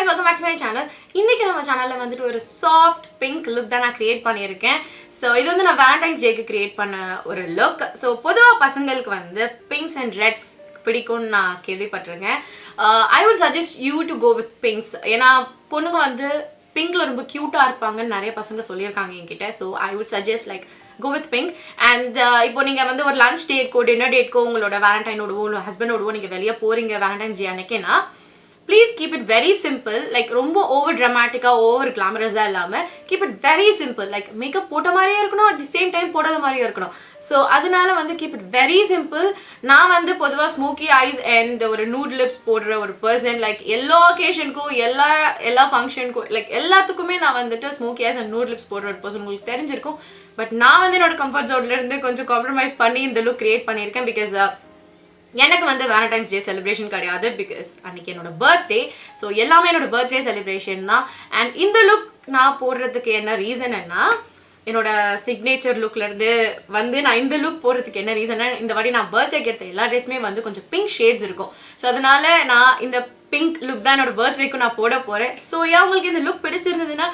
welcome back to my channel. இன்னைக்கு நம்ம சேனல்ல வந்துட்டு ஒரு soft pink look தான் நான் கிரியேட் பண்ணியிருக்கேன். So இது வந்து நான் Valentine's Day க்கு கிரியேட் பண்ண ஒரு look. So பொதுவா பசங்களுக்கு வந்து pinks and reds பிடிக்கும்னு நான் கேள்விப்பட்டிருக்கேன். I would suggest you to go with pinks. ஏன்னா பொண்ணுங்க வந்து பிங்க்ல ரொம்ப கியூட்டா இருப்பாங்கன்னு நிறைய பசங்க சொல்லியிருக்காங்க என்கிட்ட. So I would suggest like go with pink. And இப்போ நீங்க வந்து ஒரு லஞ்ச் டேட்க்கோ டின்னர் டேட்க்கோ உங்களோட வேலண்டைனோடவோ இல்லை ஹஸ்பண்டோடவோ நீங்க வெளியே போறீங்க வேலண்டைன்ஸ் டே அன்னைக்குன்னா please keep it very simple. Like ரொம்ப over dramatic over glamorous இல்லாம keep it very simple. Like makeup போட்ட மாதிரியே இருக்கணும், at the same time போடாத மாதிரியே இருக்கணும். So அதனால வந்து keep it very simple. நான் வந்து பொதுவா smoky eyes and ஒரு nude lips போடுற ஒரு person. Like எல்லா occasionக்கும் எல்லா ஃபங்க்ஷனுக்கும் like எல்லாத்துக்குமே நான் வந்துட்டு smoky eyes and nude lips போடுற ஒரு person. உங்களுக்கு தெரிஞ்சிருக்கும். பட் நான் வந்து என்னோட கம்ஃபர்ட் ஜோன்ல இருந்து கொஞ்சம் காம்ப்ரமைஸ் பண்ணி இந்த லுக் கிரியேட் பண்ணியிருக்கேன். பிகாஸ் எனக்கு வந்து வேலண்டைன்ஸ் டே செலிப்ரேஷன் கிடையாது, பிகாஸ் அன்றைக்கி என்னோட பர்த்டே. ஸோ எல்லாமே என்னோட பர்த்டே செலிப்ரேஷன் தான். அண்ட் இந்த லுக் நான் போடுறதுக்கு என்ன ரீசன்னா, என்னோட சிக்னேச்சர் லுக்லேருந்து வந்து நான் இந்த லுக் போடுறதுக்கு என்ன ரீசன்னா, இந்த வாட்டி நான் பர்த்டேக்கு எடுத்த எல்லா ட்ரெஸ்ஸுமே வந்து கொஞ்சம் பிங்க் ஷேட்ஸ் இருக்கும். ஸோ அதனால நான் இந்த பிங்க் லுக் தான் என்னோட பர்த்டேக்கும் நான் போட போகிறேன். ஸோ உங்களுக்கு இந்த லுக் பிடிச்சிருந்ததுன்னா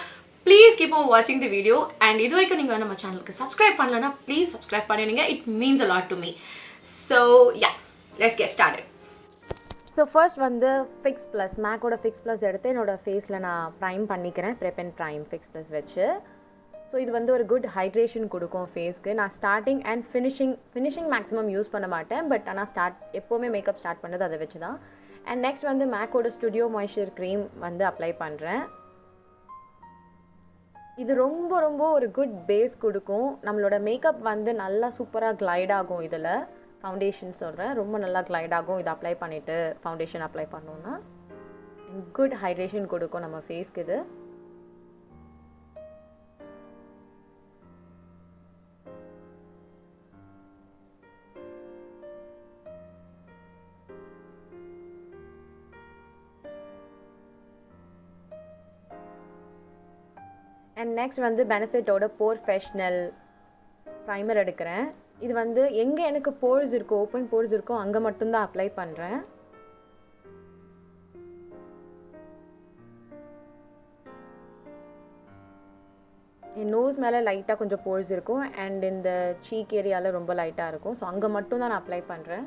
ப்ளீஸ் கீப் ஆன் வாட்சிங் தி வீடியோ. அண்ட் இது வரைக்கும் நீங்கள் நம்ம சேனலுக்கு சப்ஸ்கிரைப் பண்ணலன்னா ப்ளீஸ் சப்ஸ்கிரைப் பண்ணிடுங்க. It means a lot to me. So let's get started. So first வந்து ஃபிக்ஸ் ப்ளஸ் மேக்கோட ஃபிக்ஸ் ப்ளஸ் எடுத்து என்னோடய ஃபேஸில் நான் ப்ரைம் பண்ணிக்கிறேன். Prep and prime fix plus வச்சு. ஸோ இது வந்து ஒரு குட் ஹைட்ரேஷன் கொடுக்கும் ஃபேஸ்க்கு. நான் starting and finishing maximum use பண்ண மாட்டேன். பட் ஆனால் எப்போவுமே மேக்கப் ஸ்டார்ட் பண்ணது அதை வச்சு தான். அண்ட் நெக்ஸ்ட் வந்து மேக்கோட ஸ்டுடியோ மாய்ஸ்சர் க்ரீம் வந்து அப்ளை பண்ணுறேன். இது ரொம்ப ரொம்ப ஒரு குட் பேஸ் கொடுக்கும். நம்மளோட மேக்கப் வந்து நல்லா சூப்பராக க்ளைட் ஆகும். இதில் ஃபவுண்டேஷன் சொல்கிறேன், ரொம்ப நல்லா க்ளைட் ஆகும். இதை அப்ளை பண்ணிவிட்டு ஃபவுண்டேஷன் அப்ளை பண்ணோன்னா குட் ஹைட்ரேஷன் கொடுக்கும் நம்ம ஃபேஸ்க்கு இது. அண்ட் நெக்ஸ்ட் வந்து பெனிஃபிட்டோட ப்ரொஃபஷனல் ப்ரைமர் எடுக்கிறேன். இது வந்து எங்கே எனக்கு போர்ஸ் இருக்கோ, ஓப்பன் போர்ஸ் இருக்கோ அங்கே மட்டும்தான் அப்ளை பண்ணுறேன். என் நோஸ் மேலே லைட்டாக கொஞ்சம் போர்ஸ் இருக்கும். அண்ட் இந்த சீக் ஏரியாவில் ரொம்ப லைட்டாக இருக்கும். ஸோ அங்கே மட்டும் தான் நான் அப்ளை பண்ணுறேன்.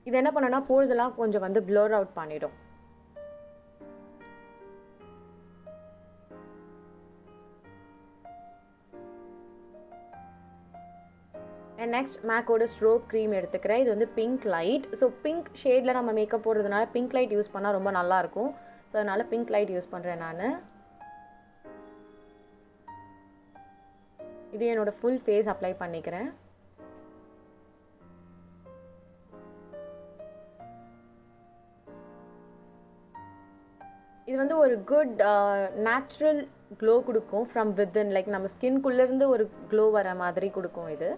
இது என்ன பண்ணேன்னா போர்ஸ் எல்லாம் கொஞ்சம் வந்து ப்ளர் அவுட் பண்ணிடும். அண்ட் நெக்ஸ்ட் மேக்கோட ஸ்ட்ரோப் க்ரீம் எடுத்துக்கிறேன். இது வந்து பிங்க் லைட். ஸோ பிங்க் ஷேடில் நம்ம மேக்கப் போடுறதுனால பிங்க் லைட் யூஸ் பண்ணால் ரொம்ப நல்லாயிருக்கும். ஸோ அதனால் பிங்க் லைட் யூஸ் பண்ணுறேன் நான். இது என்னோடய ஃபுல் ஃபேஸ் அப்ளை பண்ணிக்கிறேன். இது வந்து ஒரு குட் நேச்சுரல் க்ளோ கொடுக்கும் ஃப்ரம் வித்தின். லைக் நம்ம ஸ்கின்குள்ளேருந்து ஒரு க்ளோ வர மாதிரி கொடுக்கும் இது.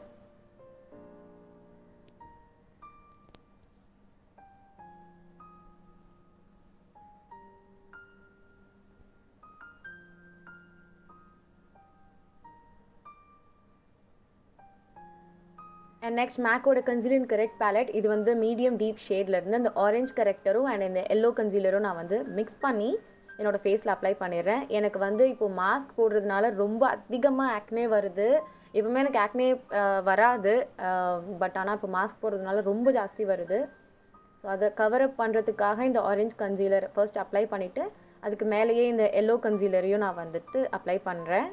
அண்ட் நெக்ஸ்ட் மேக்கோட கன்சீலர் கரெக்ட் பேலட். இது வந்து மீடியம் டீப் ஷேட்லேருந்து அந்த ஆரஞ்ச் கரெக்டரும் அண்ட் இந்த எல்லோ கன்சீலரும் நான் வந்து மிக்ஸ் பண்ணி என்னோடய ஃபேஸில் அப்ளை பண்ணிடுறேன். எனக்கு வந்து இப்போது மாஸ்க் போடுறதுனால ரொம்ப அதிகமாக ஆக்னே வருது. எப்பவுமே எனக்கு ஆக்னே வராது. பட் ஆனால் இப்போ மாஸ்க் போடுறதுனால ரொம்ப ஜாஸ்தி வருது. ஸோ அதை கவர் அப் பண்ணுறதுக்காக இந்த ஆரஞ்ச் கன்சீலர் ஃபர்ஸ்ட் அப்ளை பண்ணிவிட்டு அதுக்கு மேலேயே இந்த எல்லோ கன்சீலரையும் நான் வந்துட்டு அப்ளை பண்ணுறேன்.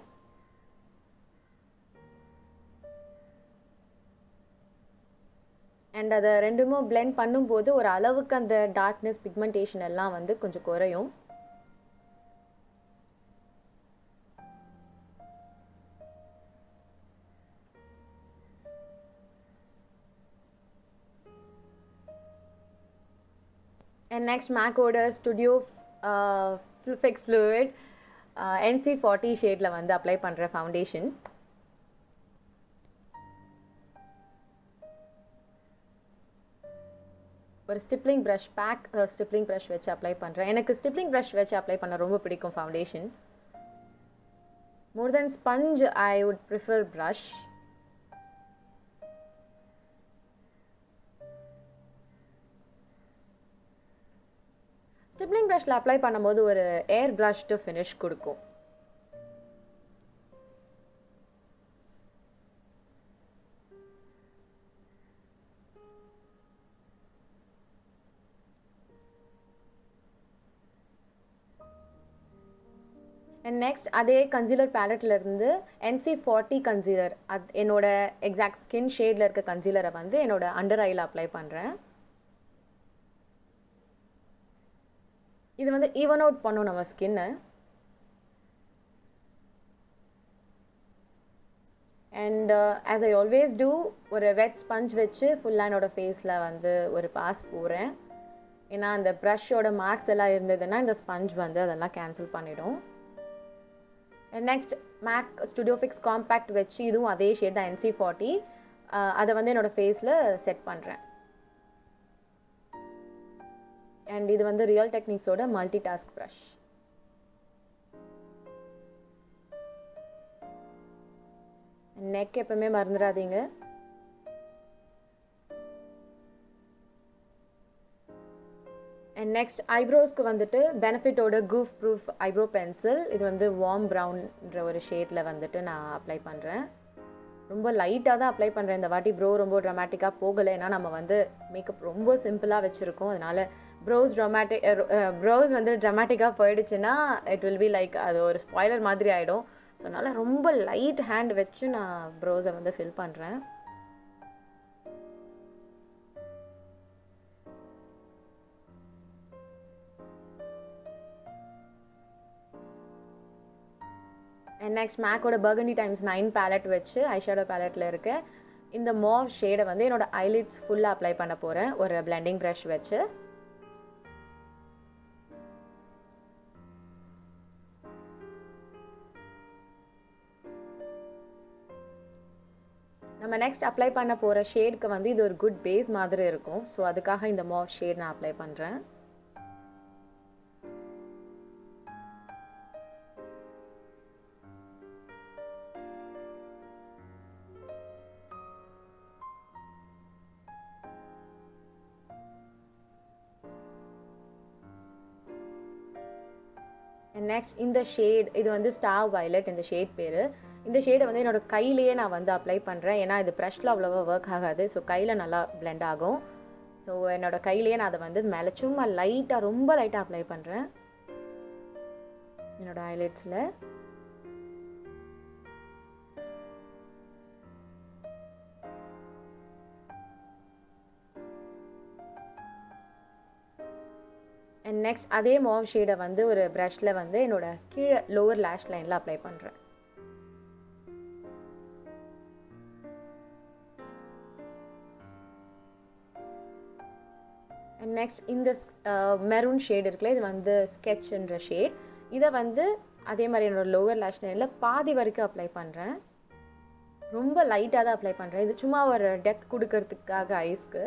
அண்ட் அதை ரெண்டுமே பிளெண்ட் பண்ணும்போது ஒரு அளவுக்கு அந்த டார்க்னஸ் பிக்மெண்டேஷன் எல்லாம் வந்து கொஞ்சம் குறையும். அண்ட் நெக்ஸ்ட் மேக்கோட ஸ்டுடியோ ஃபிக்ஸ் ஃப்ளூயிட் NC40 ஷேடில் வந்து அப்ளை பண்ணுற ஃபவுண்டேஷன். ஒரு ஸ்டிப்லிங் ப்ரஷ் ஸ்டிப்லிங் ப்ரஷ் வச்சு அப்ளை பண்ணுறேன். எனக்கு ஸ்டிப்லிங் ப்ரஷ் வச்சு அப்ளை பண்ண ரொம்ப பிடிக்கும் foundation. More than sponge I would prefer brush. Stippling ப்ரஷில் அப்ளை பண்ணும்போது ஒரு ஏர் ப்ரஷ்டு ஃபினிஷ் கொடுக்கும். அண்ட் நெக்ஸ்ட் அதே கன்சீலர் பேலட்லேருந்து NC40 கன்சீலர், என்னோட எக்ஸாக்ட் ஸ்கின் ஷேடில் இருக்க கன்சீலரை வந்து என்னோட அண்டர் ஐயில் அப்ளை பண்ணுறேன். இது வந்து ஈவன் அவுட் பண்ணும் நம்ம ஸ்கின்னை. And as I always do, ஒரு வெட் ஸ்பஞ்ச் வச்சு ஃபுல்லாக என்னோடய ஃபேஸில் வந்து ஒரு பாஸ் போகிறேன். ஏன்னா அந்த ப்ரஷ்ஷோட மார்க்ஸ் எல்லாம் இருந்ததுன்னா இந்த ஸ்பஞ்ச் வந்து அதெல்லாம் கேன்சல் பண்ணிடும். Next MAC Studio Fix compact வச்சு இதுவும் அதே ஷேட் தான் NC40, அதை வந்து என்னோடய ஃபேஸில் செட் பண்ணுறேன். அண்ட் இது வந்து ரியல் டெக்னிக்ஸோட மல்டி டாஸ்க் ப்ரஷ். நெக் எப்பவுமே மறந்துடாதீங்க. அண்ட் நெக்ஸ்ட் ஐப்ரோஸ்க்கு வந்துட்டு பெனிஃபிட்டோட கூஃப் ப்ரூஃப் ஐப்ரோ பென்சில், இது வந்து வார்ம் ப்ரௌன்ன்ற ஒரு ஷேடில் வந்துட்டு நான் அப்ளை பண்ணுறேன். ரொம்ப லைட்டாக தான் அப்ளை பண்ணுறேன் இந்த வாட்டி. ப்ரோ ரொம்ப ட்ராமேட்டிக்காக போகலை, ஏன்னா நம்ம வந்து மேக்கப் ரொம்ப சிம்பிளாக வச்சுருக்கோம். அதனால் ப்ரோஸ் வந்து ட்ராமேட்டிக்காக போயிடுச்சுன்னா இட் வில் பி லைக் அது ஒரு ஸ்பாய்லர் மாதிரி ஆகிடும். ஸோ அதனால் ரொம்ப லைட் ஹேண்ட் வச்சு நான் ப்ரோஸை வந்து ஃபில் பண்ணுறேன். அண்ட் நெக்ஸ்ட் மேக்கோட பர்கண்டி ×9 பேலட் வச்சு ஐஷேடோ பேலட்டில் இருக்க இந்த மாவ் ஷேடை வந்து என்னோட ஐலிட்ஸ் ஃபுல்லாக அப்ளை பண்ண போகிறேன் ஒரு பிளெண்டிங் ப்ரஷ் வச்சு. நம்ம நெக்ஸ்ட் அப்ளை பண்ண போகிற ஷேடுக்கு வந்து இது ஒரு குட் பேஸ் மாதிரி இருக்கும். ஸோ அதுக்காக இந்த மாவ் ஷேட் நான் அப்ளை பண்ணுறேன். நெக்ஸ்ட் இந்த ஷேட், இது வந்து ஸ்டார் வயலட் இந்த ஷேட் பேர். இந்த ஷேடை வந்து என்னோட கையிலேயே நான் வந்து அப்ளை பண்ணுறேன். ஏன்னா இது ப்ரஷ்ல அவ்வளோவா ஒர்க் ஆகாது. ஸோ கையில் நல்லா பிளெண்ட் ஆகும். ஸோ என்னோட கையிலேயே நான் அதை வந்து மேலே சும்மா லைட்டாக, ரொம்ப லைட்டாக அப்ளை பண்ணுறேன் என்னோட ஐலைட்ஸில். அண்ட் நெக்ஸ்ட் அதே மாவ் ஷேடை வந்து ஒரு ப்ரஷில் வந்து என்னோட கீழே லோவர் லேஷ் லைனில் அப்ளை பண்ணுறேன். அண்ட் நெக்ஸ்ட் இந்த மெரூன் ஷேட் இருக்குல்ல, இது வந்து ஸ்கெட்ச்ன்ற ஷேட். இதை வந்து அதே மாதிரி என்னோட லோவர் லேஷ் லைனில் பாதி வரைக்கும் அப்ளை பண்ணுறேன். ரொம்ப லைட்டாக தான் அப்ளை பண்ணுறேன். இது சும்மா ஒரு டெப்த் கொடுக்கறதுக்காக ஐஸ்க்கு.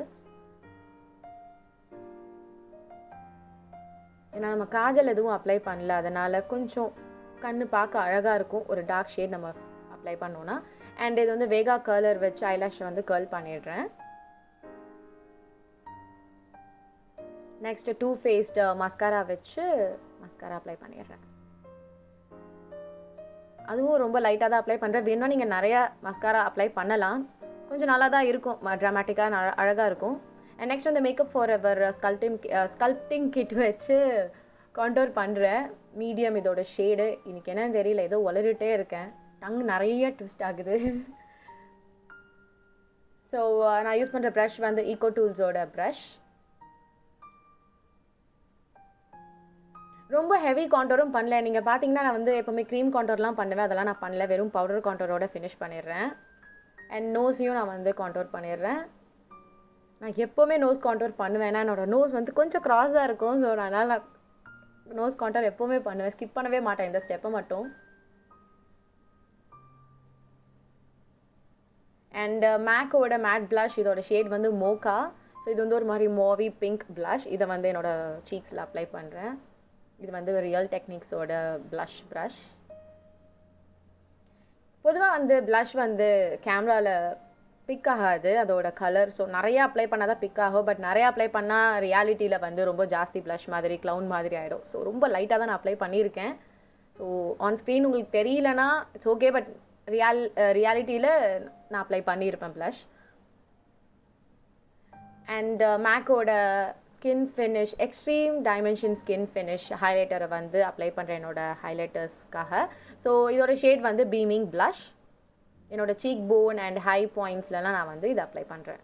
ஏன்னா நம்ம காஜல் எதுவும் அப்ளை பண்ணல, அதனால் கொஞ்சம் கண்ணு பார்க்க அழகாக இருக்கும் ஒரு டார்க் ஷேட் நம்ம அப்ளை பண்ணோன்னா. அண்ட் இது வந்து வேகா கர்லர் வச்சு ஐலாஷை வந்து கர்ல் பண்ணிடுறேன். நெக்ஸ்ட் டூ ஃபேஸ்ட் மஸ்காரா வச்சு மஸ்காரா அப்ளை பண்ணிடுறேன். அதுவும் ரொம்ப லைட்டாக தான் அப்ளை பண்ணுறேன். வேணும்னா நீங்கள் நிறையா மஸ்காரா அப்ளை பண்ணலாம், கொஞ்சம் நல்லா தான் இருக்கும், ட்ராமேட்டிக்காக அழகாக இருக்கும். அண்ட் நெக்ஸ்ட் வந்து Make Up For Ever sculpting kit வச்சு கான்டோர் பண்ணுறேன். மீடியம் இதோட ஷேடு. இன்னைக்கு என்னன்னு தெரியல, ஏதோ வளரிட்டே இருக்கேன், டங் நிறைய ட்விஸ்ட் ஆகுது. ஸோ நான் யூஸ் பண்ணுற ப்ரஷ் வந்து ஈகோ டூல்ஸோட ப்ரஷ். ரொம்ப ஹெவி கான்டோரும் பண்ணல. நீங்கள் பார்த்தீங்கன்னா நான் வந்து எப்போவுமே க்ரீம் கான்டோர்லாம் பண்ணுவேன், அதெல்லாம் நான் பண்ணல. வெறும் பவுடர் கான்டோரோட ஃபினிஷ் பண்ணிடுறேன். அண்ட் நோஸையும் நான் வந்து கான்டோர் பண்ணிடுறேன். நான் எப்போவுமே நோஸ் கான்டோர் பண்ணுவேன், ஏன்னா என்னோட நோஸ் வந்து கொஞ்சம் க்ராஸாக இருக்கும். ஸோ அதனால் நான் நோஸ் கான்டோர் எப்போவுமே பண்ணுவேன், ஸ்கிப் பண்ணவே மாட்டேன் இந்த ஸ்டெப்பை மட்டும். அண்ட் மேக்கோட மேட் ப்ளஷ், இதோட ஷேட் வந்து மோக்கா. ஸோ இது வந்து ஒரு மாதிரி மோவி பிங்க் ப்ளஷ். இதை வந்து என்னோடய சீக்ஸில் அப்ளை பண்ணுறேன். இது வந்து ரியல் டெக்னிக்ஸோட ப்ளஷ் ப்ரஷ். பொதுவாக வந்து ப்ளஷ் வந்து கேமராவில் பிக் ஆகாது அதோட கலர். ஸோ நிறையா அப்ளை பண்ணால் தான் பிக் ஆகும். பட் நிறையா அப்ளை பண்ணால் ரியாலிட்டியில் வந்து ரொம்ப ஜாஸ்தி ப்ளஷ் மாதிரி க்ளவுன் மாதிரி ஆகிடும். ஸோ ரொம்ப லைட்டாக தான் நான் அப்ளை பண்ணியிருக்கேன். ஸோ ஆன் ஸ்க்ரீன் உங்களுக்கு தெரியலனா இட்ஸ் ஓகே. பட் ரியாலிட்டியில் நான் அப்ளை பண்ணியிருப்பேன் ப்ளஷ். அண்ட் மேக்கோட skin finish extreme dimension skin finish ஹைலைட்டரை வந்து அப்ளை பண்ணுறேன் என்னோட ஹைலைட்டர்ஸ்க்காக. ஸோ இதோட ஷேட் வந்து பீமிங் ப்ளஷ். என்னோட சீக் போன் அண்ட் ஹை பாயிண்ட்ஸ்லலாம் நான் வந்து இதை அப்ளை பண்ணுறேன்.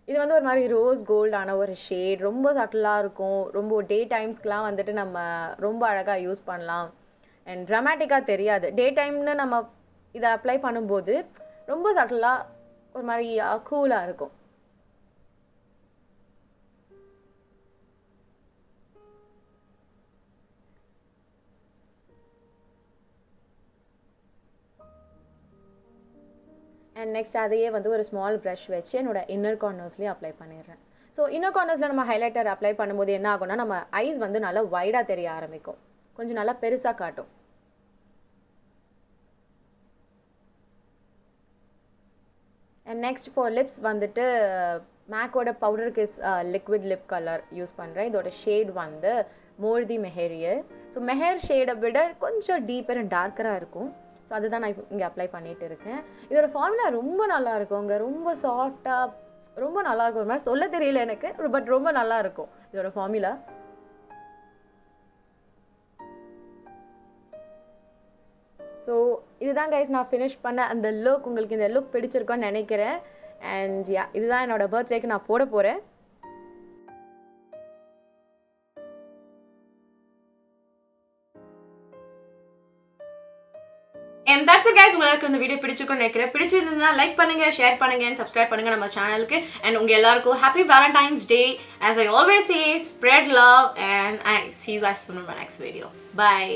இது வந்து ஒரு மாதிரி ரோஸ் கோல்டான ஒரு ஷேட். ரொம்ப சட்டிலாக இருக்கும். ரொம்ப டே டைம்ஸ்க்கெலாம் வந்துட்டு நம்ம ரொம்ப அழகாக யூஸ் பண்ணலாம். அண்ட் ட்ராமேட்டிக்காக தெரியாது. டே டைம்னு நம்ம இதை அப்ளை பண்ணும்போது ரொம்ப சட்டிலாக ஒரு மாதிரி கூலாக இருக்கும். அண்ட் நெக்ஸ்ட் அதையே வந்து ஒரு ஸ்மால் ப்ரஷ் வச்சு என்னோட இன்னர் கார்னர்ஸ்லேயும் அப்ளை பண்ணிடுறேன். ஸோ இன்னர் கார்னர்ஸில் நம்ம ஹைலைட்டர் அப்ளை பண்ணும்போது என்ன ஆகும்னா நம்ம ஐஸ் வந்து நல்லா வைடாக தெரிய ஆரம்பிக்கும். கொஞ்சம் நல்லா பெருசாக காட்டும். அண்ட் நெக்ஸ்ட் ஃபார் லிப்ஸ் வந்துட்டு மேக்கோட powder kiss liquid lip colour use பண்ணுறேன். இதோட ஷேட் வந்து மோர்தி மெஹேரியர். ஸோ மெஹேர் ஷேடை விட கொஞ்சம் டீப்பர் அண்ட் டார்க்கராக இருக்கும். ஸோ அதுதான் நான் இங்கே அப்ளை பண்ணிகிட்டு இருக்கேன். இதோட ஃபார்முலா ரொம்ப நல்லா இருக்குங்க. ரொம்ப சாஃப்டாக ரொம்ப நல்லாயிருக்கும். ஒரு மாதிரி சொல்ல தெரியல எனக்கு. பட் ரொம்ப நல்லா இருக்கும் இதோட ஃபார்முலா. ஸோ இதுதான் கைஸ் நான் ஃபினிஷ் பண்ண அந்த லுக். உங்களுக்கு இந்த லுக் பிடிச்சிருக்கோன்னு நினைக்கிறேன். அண்ட் யா இதுதான் என்னோட பர்த்டேக்கு நான் போட போகிறேன். And that's it guys. உங்களுக்கு இந்த வீடியோ பிடிச்சிருக்கும்னு நினைக்கிறேன். பிடிச்சிருந்தா லைக் பண்ணுங்க, ஷேர் பண்ணுங்க and subscribe பண்ணுங்க நம்ம சேனலுக்கு. And உங்க எல்லாருக்கும் happy Valentine's Day. As I always say, spread love and I see you guys soon in my next video. Bye.